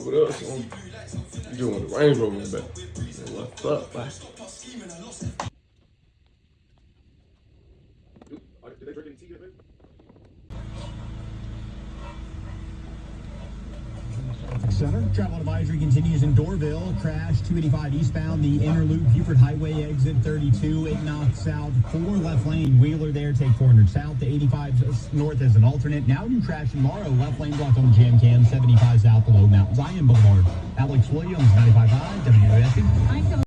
over there. So I'm doing the Range Rover in the back. What's up, man? Did they drink any tea, baby? Center. Travel advisory continues in Dorville. Crash 285 eastbound, the inner loop, Buford Highway exit 32. It knocks out 4 left lane. Wheeler there, take 400 south to 85 north as an alternate. Now new crash tomorrow. Left lane blocked on the jam cam, 75 south below Mount Zion Boulevard. Alex Williams, 95.5 WSC.